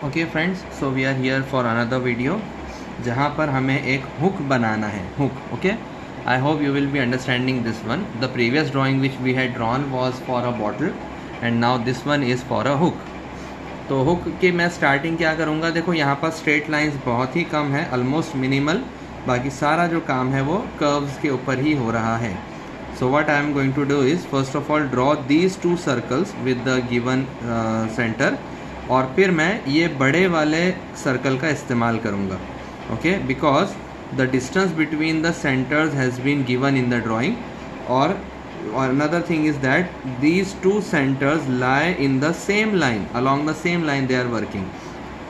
Okay friends, so we are here for another video जहाँ पर हमें एक हुक बनाना है. Hook. Okay, I hope you will be understanding this one. The previous drawing which we had drawn was for a bottle and now this one is for a hook. तो hook की मैं starting क्या करूँगा, देखो यहाँ पर straight lines बहुत ही कम है, ऑलमोस्ट मिनिमल. बाकी सारा जो काम है वो कर्व्स के ऊपर ही हो रहा है. So what I am going to do is first of all draw these two circles with the given center, और फिर मैं ये बड़े वाले सर्कल का इस्तेमाल करूँगा. Okay, because the distance between the centres has been given in the drawing. और another thing is that these two centers lie in the same line, along the same line they are working.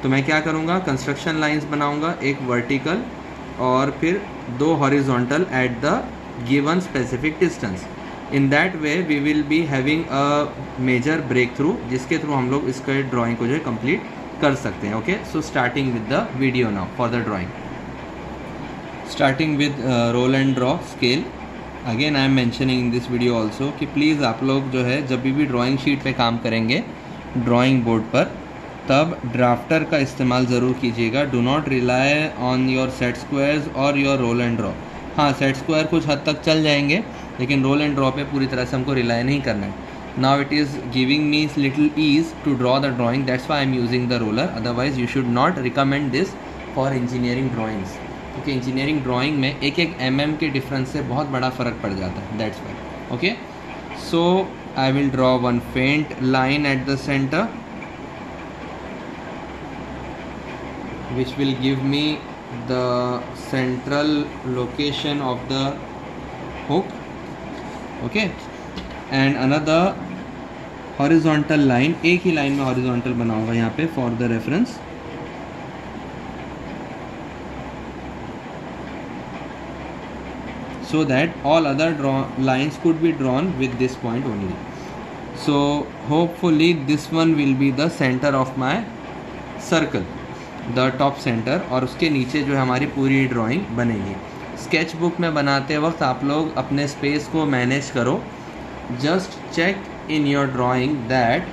तो मैं क्या करूँगा, construction lines बनाऊँगा, एक vertical और फिर दो horizontal at the given specific distance. In that way we will be having a major breakthrough जिसके थ्रू हम लोग इसका ड्राइंग को जो है कंप्लीट कर सकते हैं. Okay, so starting with the video now for the drawing. Starting with roll and draw scale. Again I am mentioning in this video also कि प्लीज़ आप लोग जो है जब भी ड्राइंग शीट पे काम करेंगे ड्राइंग बोर्ड पर, तब ड्राफ्टर का इस्तेमाल ज़रूर कीजिएगा. Do not rely on your set squares और योर रोल एंड ड्रॉ. हाँ, सेट स्क्वायर कुछ हद तक चल जाएंगे, लेकिन रोल एंड ड्रॉ पे पूरी तरह से हमको रिलाई नहीं करना है. Now it is giving me little ease to draw the drawing, that's why I am using the roller. Otherwise you should not recommend this for engineering drawings, क्योंकि engineering drawing में एक एक mm के difference से बहुत बड़ा फ़र्क पड़ जाता है. That's why. Okay, so I will draw one faint line at the centre which will give me the central location of the hook. Okay, and another horizontal line, एक ही लाइन में horizontal बनाऊंगा यहाँ पे for the reference. So that all other lines could be drawn with this point only. So hopefully this one will be the center of my circle, the top centre, और उसके नीचे जो है हमारी पूरी ड्राइंग बनेगी. स्केच बुक में बनाते वक्त आप लोग अपने स्पेस को मैनेज करो. Just check in your drawing that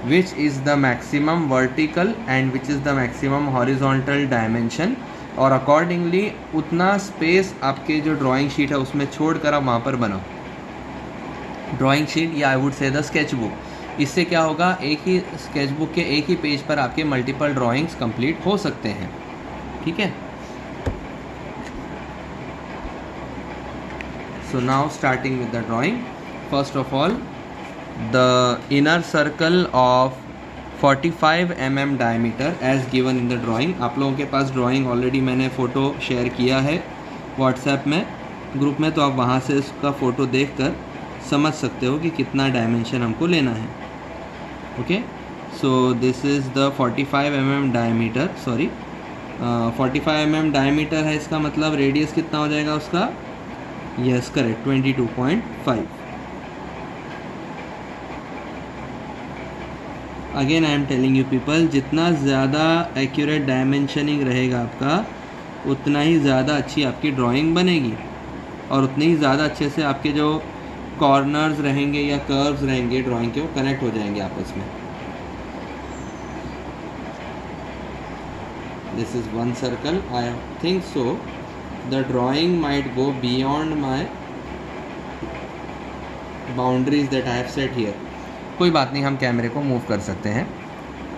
which is the maximum vertical and which is the maximum horizontal dimension, और अकॉर्डिंगली उतना स्पेस आपके जो ड्राइंग शीट है उसमें छोड़ कर आप वहाँ पर बनाओ. ड्राइंग शीट या I would say the sketch book. इससे क्या होगा, एक ही स्केच बुक के एक ही पेज पर आपके मल्टीपल ड्राइंग्स कंप्लीट हो सकते हैं. ठीक है, so now starting with the drawing. First of all the inner circle of 45 mm diameter as given in the drawing. आप लोगों के पास ड्राइंग ऑलरेडी मैंने फ़ोटो शेयर किया है व्हाट्सएप में ग्रुप में, तो आप वहाँ से उसका फ़ोटो देखकर समझ सकते हो कि कितना डायमेंशन हमको लेना है. Okay, so this is the 45 mm diameter, sorry 45 mm diameter है. इसका मतलब रेडियस कितना हो जाएगा उसका, yes correct, 22.5. Again I am telling you people, जितना ज़्यादा एक्यूरेट डायमेंशनिंग रहेगा आपका, उतना ही ज़्यादा अच्छी आपकी ड्राइंग बनेगी, और उतने ही ज़्यादा अच्छे से आपके जो कॉर्नर्स रहेंगे या कर्व्स रहेंगे ड्राइंग के, वो कनेक्ट हो जाएंगे आपस में. This is one circle. I think so the drawing might go beyond my boundaries that I have set here. कोई बात नहीं, हम कैमरे को मूव कर सकते हैं.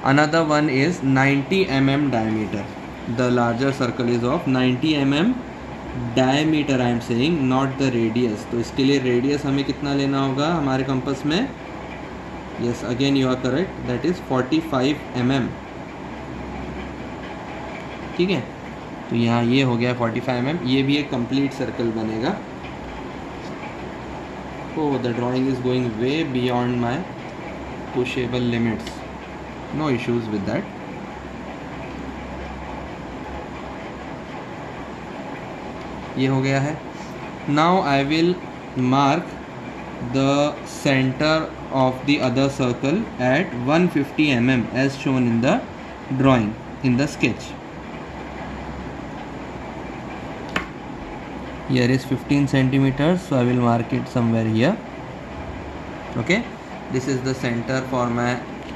Another one is 90 mm diameter. The larger circle is of 90 mm diameter. I am saying not the radius. तो इसके लिए रेडियस हमें कितना लेना होगा हमारे कंपास में, yes again you are correct, that is 45 mm. ठीक है, तो यहाँ ये हो गया 45 mm. ये भी एक कंप्लीट सर्कल बनेगा. Oh, the drawing is going way beyond my pushable limits. No issues with that. ये हो गया है. Now I will mark the centre of the other circle at 150 mm as shown in the drawing in the sketch. Here is 15 centimeters, so I will mark it somewhere here. Okay, this is the center for my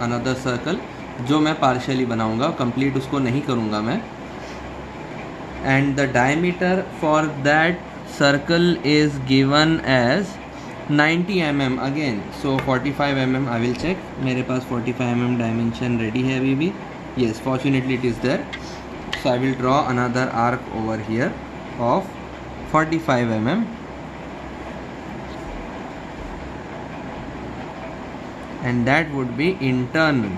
another circle. जो मैं partially बनाऊंगा, complete उसको नहीं करूंगा मैं. And the diameter for that circle is given as 90 mm again. So 45 mm I will check. मेरे पास 45 mm dimension ready है अभी भी. Yes, fortunately it is there. So I will draw another arc over here of 45 mm. And that would be internal.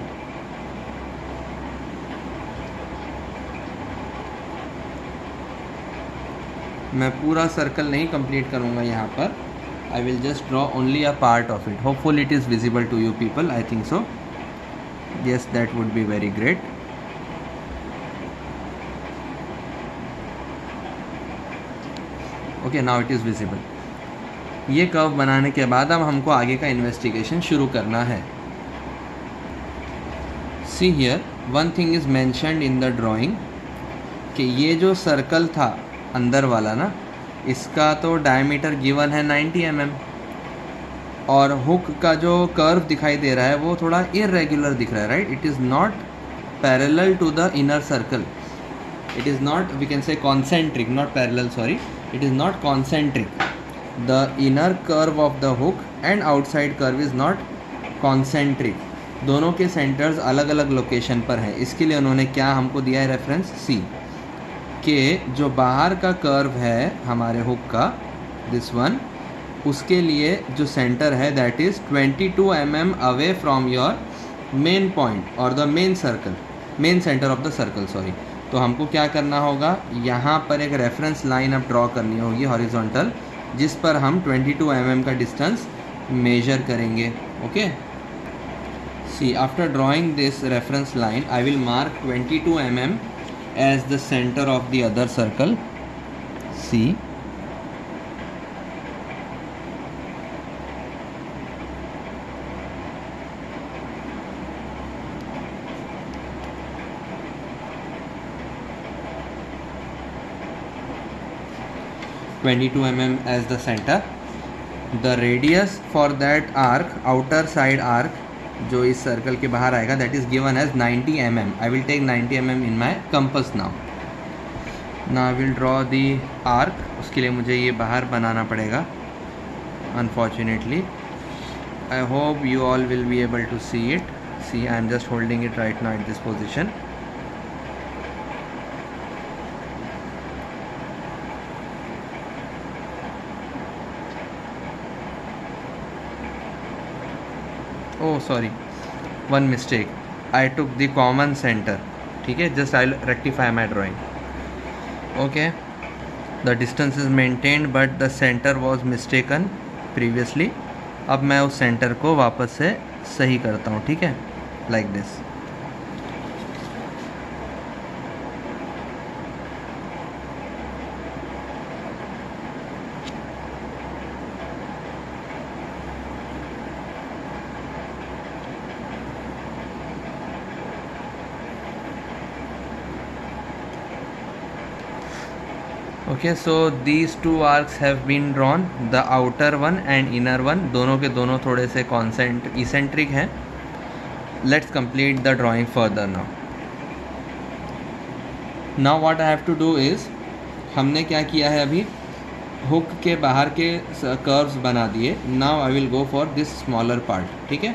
मैं पूरा circle नहीं complete करूँगा यहाँ पर. I will just draw only a part of it. Hopefully it is visible to you people. I think so. Yes, that would be very great. Okay, now it is visible. ये curve बनाने के बाद अब हमको आगे का investigation शुरू करना है. See here, one thing is mentioned in the drawing कि ये जो सर्कल था अंदर वाला ना, इसका तो डायमीटर गिवन है 90 mm और हुक का जो कर्व दिखाई दे रहा है वो थोड़ा इरेगुलर दिख रहा है, right. It is not parallel to the inner circle. It is not, we can say concentric, not parallel, sorry. It is not concentric. The inner curve of the hook and outside curve is not concentric. दोनों के centres अलग अलग location पर हैं. इसके लिए उन्होंने क्या हमको दिया है रेफरेंस, सी, के जो बाहर का कर्व है हमारे हुक का, दिस वन, उसके लिए जो सेंटर है that is 22 mm away from your main point और the main circle, main centre of the circle, sorry. तो हमको क्या करना होगा, यहाँ पर एक रेफरेंस लाइन अब ड्रॉ करनी होगी हॉरिजॉन्टल, जिस पर हम 22 mm का डिस्टेंस मेजर करेंगे. Okay, see, after drawing this reference line I will mark 22 mm as the centre of the other circle. See, mm as the center. The radius for that arc, outer side arc, जो इस circle के बाहर आएगा, that is given as 90 mm. I will take 90 mm in my compass now. Now I will draw the arc. उसके लिए मुझे ये बाहर बनाना पड़ेगा unfortunately. I hope you all will be able to see it. See, I am just holding it right now at this position. Oh sorry, one mistake. I took the common center. ठीक है, just I'll rectify my drawing. Okay, the distance is maintained but the center was mistaken previously. अब मैं उस centre को वापस से सही करता हूँ. ठीक है, like this. Okay, so these two arcs have been drawn, the outer one and inner one. दोनों के दोनों थोड़े से eccentric हैं. Let's complete the drawing further now. Now what I have to do is, हमने क्या किया है अभी, हुक के बाहर के कर्व्स बना दिए. Now I will go for this smaller part. ठीक है,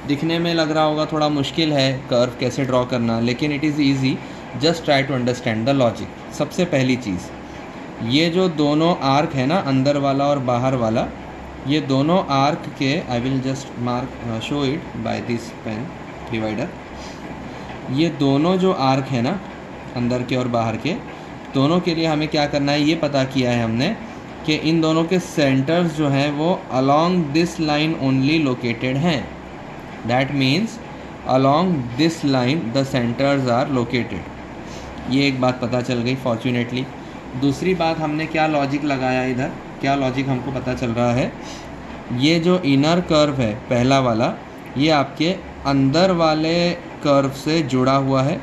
दिखने में लग रहा होगा थोड़ा मुश्किल है कर्व कैसे ड्रॉ करना, लेकिन it is easy. Just try to understand the logic. सबसे पहली चीज़, ये जो दोनों आर्क है ना, अंदर वाला और बाहर वाला, ये दोनों आर्क के, I will just mark show it by this pen divider. ये दोनों जो आर्क है ना, अंदर के और बाहर के, दोनों के लिए हमें क्या करना है, ये पता किया है हमने कि इन दोनों के सेंटर्स जो हैं वो along this line only located हैं. That means along this line the centres are located. ये एक बात पता चल गई फॉर्चुनेटली. दूसरी बात, हमने क्या लॉजिक लगाया इधर, क्या लॉजिक हमको पता चल रहा है, ये जो इनर कर्व है पहला वाला, ये आपके अंदर वाले कर्व से जुड़ा हुआ है,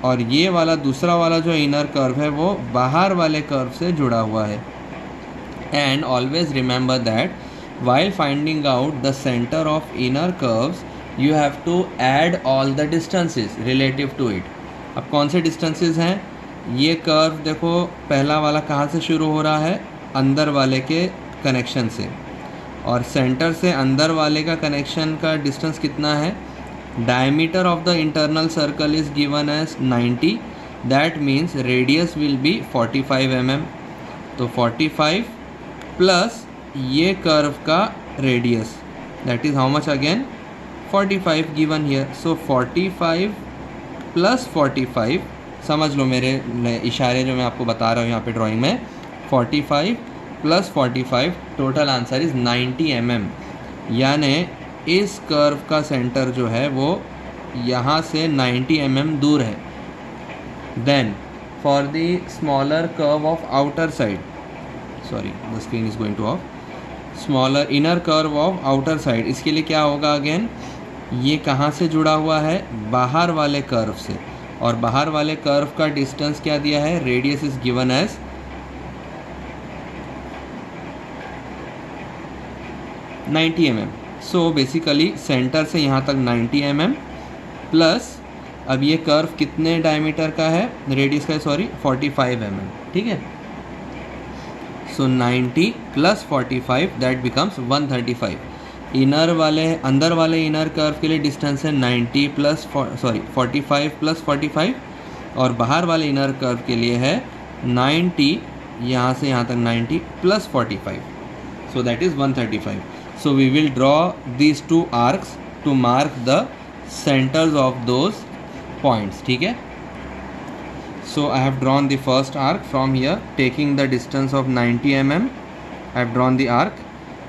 और ये वाला दूसरा वाला जो इनर कर्व है वो बाहर वाले कर्व से जुड़ा हुआ है. And always remember that while finding out the center of inner curves you have to add all the distances relative to it. अब कौन से distances हैं? ये कर्व देखो पहला वाला कहाँ से शुरू हो रहा है, अंदर वाले के कनेक्शन से, और सेंटर से अंदर वाले का कनेक्शन का डिस्टेंस कितना है? Diameter of the internal circle is given as 90, that means radius will be 45 mm. तो 45 प्लस ये कर्व का radius, that is how much again? 45 given here. So 45 plus 45, समझ लो मेरे इशारे जो मैं आपको बता रहा हूँ यहाँ पे ड्राइंग में, 45 plus 45, total answer is 90 mm. यानी इस कर्व का सेंटर जो है वो यहाँ से 90 mm दूर है. Then for the smaller curve of outer side, sorry the screen is going to off, smaller inner curve of outer side, इसके लिए क्या होगा अगेन? ये कहाँ से जुड़ा हुआ है? बाहर वाले कर्व से, और बाहर वाले कर्व का डिस्टेंस क्या दिया है? Radius is given as 90 mm. So basically centre से यहाँ तक 90 mm प्लस अब ये कर्व कितने डायमीटर का है, रेडियस का, सॉरी 45 mm. ठीक है, सो 90 प्लस 45 दैट बिकम्स 135. इनर वाले अंदर वाले इनर कर्व के लिए डिस्टेंस है 90 प्लस 45 प्लस 45, और बाहर वाले इनर कर्व के लिए है 90, यहाँ से यहाँ तक 90 plus 45, so that is 135. So we will draw these two arcs to mark the centers of those points. ठीक है, so I have drawn the first arc from here taking the distance of 90 mm. I have drawn the arc.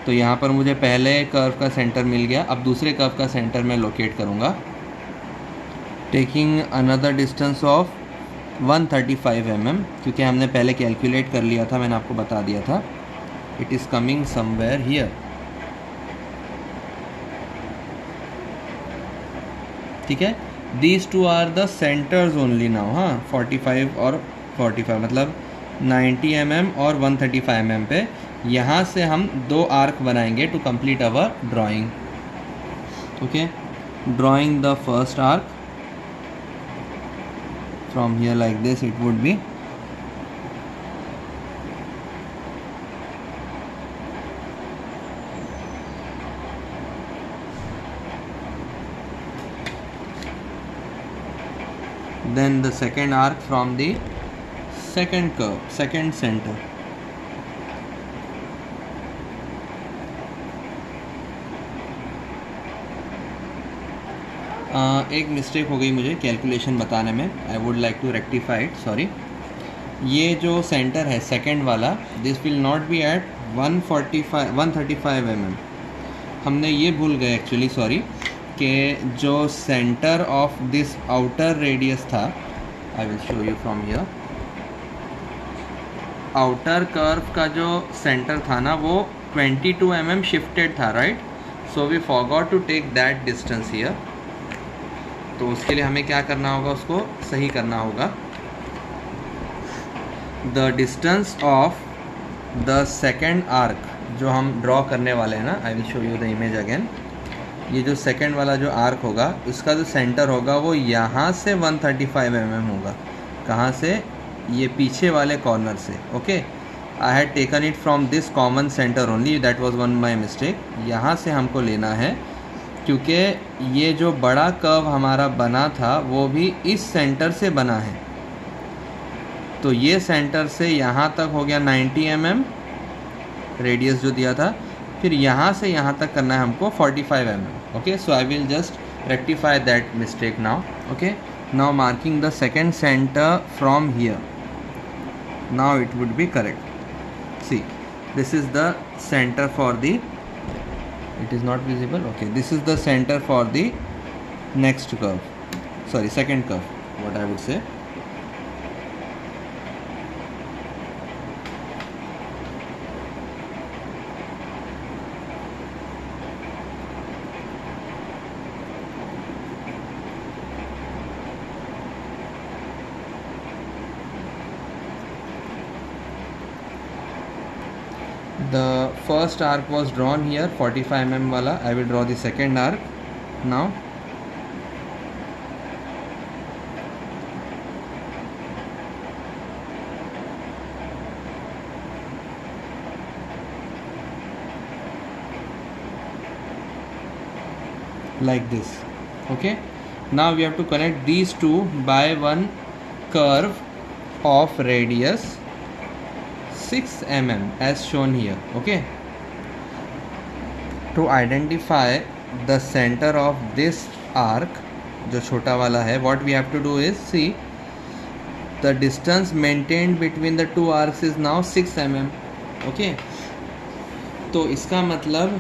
तो यहाँ पर मुझे पहले curve का centre मिल गया. अब दूसरे कर्व का सेंटर मैं लोकेट करूँगा taking another distance of 135 mm, क्योंकि हमने पहले कैलकुलेट कर लिया था, मैंने आपको बता दिया था. It is coming somewhere here. ठीक है, these two are the centres only now. हाँ, 45 और 45 मतलब 90 mm और 135 mm पे यहाँ से हम दो आर्क बनाएंगे to complete our drawing. Okay, drawing the first arc from here like this it would be. Then the second arc from the second curve, second center. एक मिस्टेक हो गई मुझे कैलकुलेशन बताने में. I would like to rectify it, sorry. ये जो centre है second वाला, this will not be at 135 mm. हमने ये भूल गए एक्चुअली, सॉरी, कि जो centre of this outer radius था, I will show you from here. Outer curve का जो सेंटर था ना वो 22 mm शिफ्टेड था, right? So we forgot to take that distance here. तो उसके लिए हमें क्या करना होगा, उसको सही करना होगा. The distance of the second arc जो हम ड्रॉ करने वाले हैं ना, आई will show you the image again. ये जो सेकेंड वाला जो आर्क होगा उसका जो सेंटर होगा वो यहाँ से 135 mm होगा. कहाँ से? ये पीछे वाले कॉर्नर से. Okay, I had taken it from this common centre only, that was one my mistake. यहाँ से हमको लेना है क्योंकि ये जो बड़ा कर्व हमारा बना था वो भी इस सेंटर से बना है. तो ये सेंटर से यहाँ तक हो गया 90 mm रेडियस जो दिया था, फिर यहाँ से यहाँ तक करना है हमको 45 mm. Okay, so I will just rectify that mistake now. Okay, now marking the second centre from here. Now it would be correct. See, this is the centre for the, it is not visible. Okay, this is the center for the next curve, sorry, second curve, what I would say. The first arc was drawn here, 45 mm wala. I will draw the second arc. now. Like this. Okay, now we have to connect these two by one curve of radius 6 mm as shown here. Okay, to identify the center of this arc जो छोटा वाला है, what we have to do is see the distance maintained between the two arcs is now 6 mm. Okay, तो इसका मतलब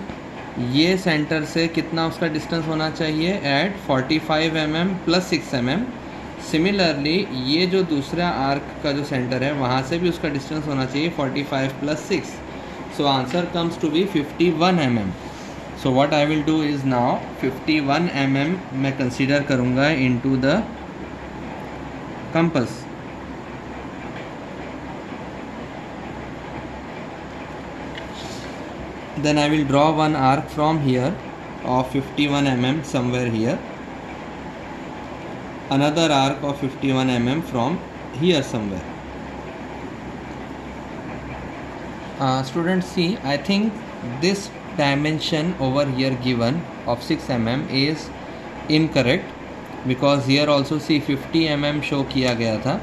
ये centre से कितना उसका डिस्टेंस होना चाहिए at 45 mm plus 6 mm. Similarly ये जो दूसरा आर्क का जो सेंटर है वहाँ से भी उसका डिस्टेंस होना चाहिए 45 plus 6. So answer comes to be 51 mm. So what I will do is now 51 mm मैं कंसीडर करूँगा into the compass. Then I will draw one arc from here of 51 mm somewhere here, another arc of 51 mm from here somewhere. Students, see, I think this dimension over here given of 6 mm is incorrect because here also see 50 mm show किया गया था,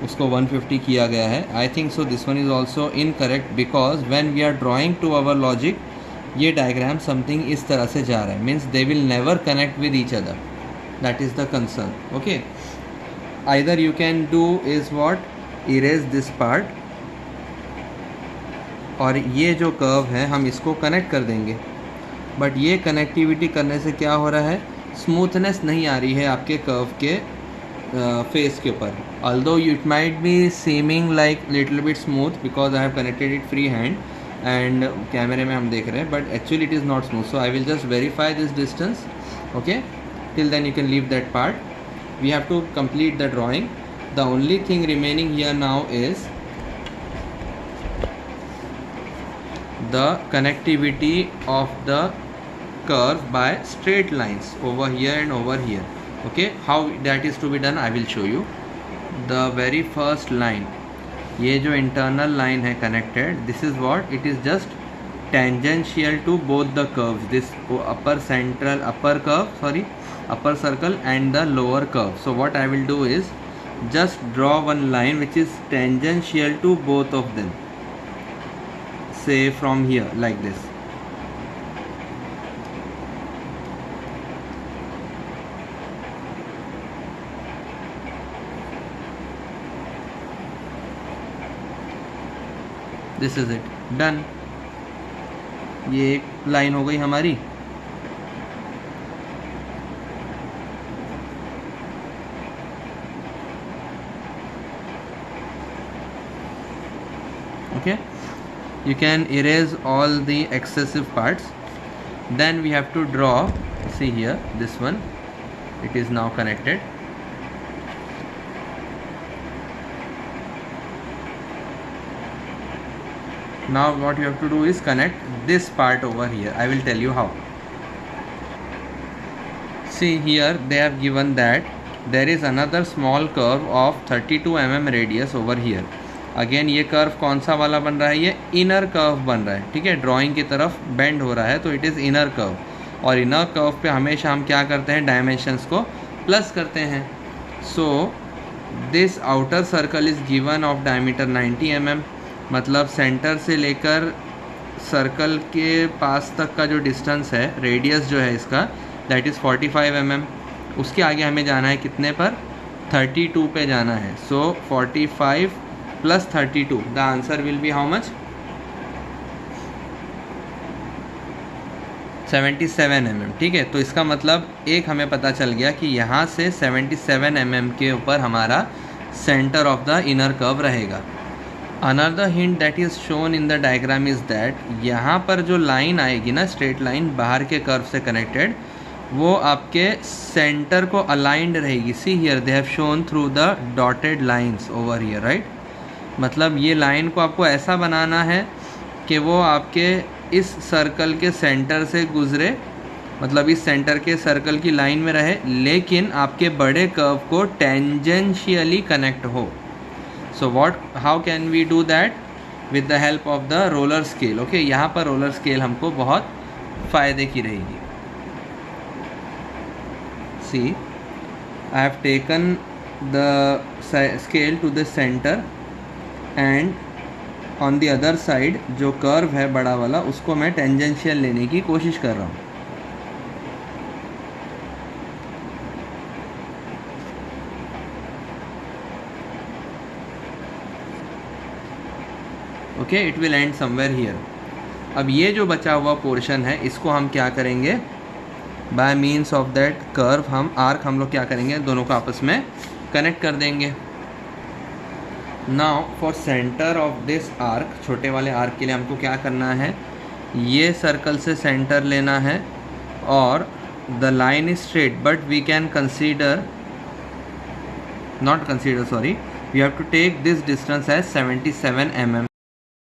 उसको 150 किया गया है. I think so this one is also incorrect because when we are drawing to our logic ये diagram something इस तरह से जा रहा है, means they will never connect with each other. That is the concern. Okay, either you can do is what erase this part और ये जो कर्व है हम इसको कनेक्ट कर देंगे. बट ये कनेक्टिविटी करने से क्या हो रहा है, स्मूथनेस नहीं आ रही है आपके कर्व के फेस के ऊपर. although it might be seeming like little bit smooth because I have connected it free hand and कैमरे में हम देख रहे हैं, but actually it is not smooth. So I will just verify this distance. Okay, till then you can leave that part. We have to complete the drawing. The only thing remaining here now is the connectivity of the curve by straight lines over here and over here. Okay, how that is to be done I will show you. The very first line, ये जो internal line है connected, this is what it is, just tangential to both the curves, this upper circle and the lower curve. So what I will do is just draw one line which is tangential to both of them, say from here like this. This is it, done. ये एक line हो गई हमारी. Okay, you can erase all the excessive parts. Then we have to draw, see here, this one, it is now connected. Now what you have to do is connect this part over here. I will tell you how. See here they have given that there is another small curve of 32 mm radius over here. Again ये curve कौन सा वाला बन रहा है, ये inner curve बन रहा है. ठीक है, ड्राइंग की तरफ बेंड हो रहा है तो इट इज़ इनर कर्व. और इनर कर्व पे हमेशा हम क्या करते हैं, डायमेंशंस को प्लस करते हैं. So this outer circle is given of diameter 90 mm. मतलब सेंटर से लेकर सर्कल के पास तक का जो डिस्टेंस है, रेडियस जो है इसका, दैट इज़ 45 mm. उसके आगे हमें जाना है कितने पर, 32 पे जाना है. सो 45 plus 32, the answer will be how much, 77 mm. ठीक है, तो इसका मतलब एक हमें पता चल गया कि यहाँ से 77 mm के ऊपर हमारा centre of the inner curve रहेगा. Another hint that is shown in the diagram is that यहाँ पर जो लाइन आएगी ना, स्ट्रेट लाइन बाहर के कर्व से कनेक्टेड, वो आपके सेंटर को अलाइंड रहेगी. See here they have shown through the dotted lines over here, right. मतलब ये लाइन को आपको ऐसा बनाना है कि वो आपके इस सर्कल के सेंटर से गुजरे मतलब इस सेंटर के सर्कल की लाइन में रहे, लेकिन आपके बड़े कर्व को टेंजेंशियली कनेक्ट हो. So how can we do that? With the help of the roller scale. Okay, यहाँ पर रोलर स्केल हमको बहुत फ़ायदे की रहेगी. See, I have taken the scale to the centre and on the other side जो curve है बड़ा वाला, उसको मैं टेंजेंशियल लेने की कोशिश कर रहा हूँ. Okay, it will and somewhere here. अब ये जो बचा हुआ पोर्शन है, इसको हम क्या करेंगे? Bye means of that curve हम लोग क्या करेंगे? दोनों को आपस में कनेक्ट कर देंगे. Now for centre of this arc, छोटे वाले आर्क के लिए हमको क्या करना है? ये सर्कल से सेंटर लेना है और the line is straight, but we can we have to take this distance as 77 mm.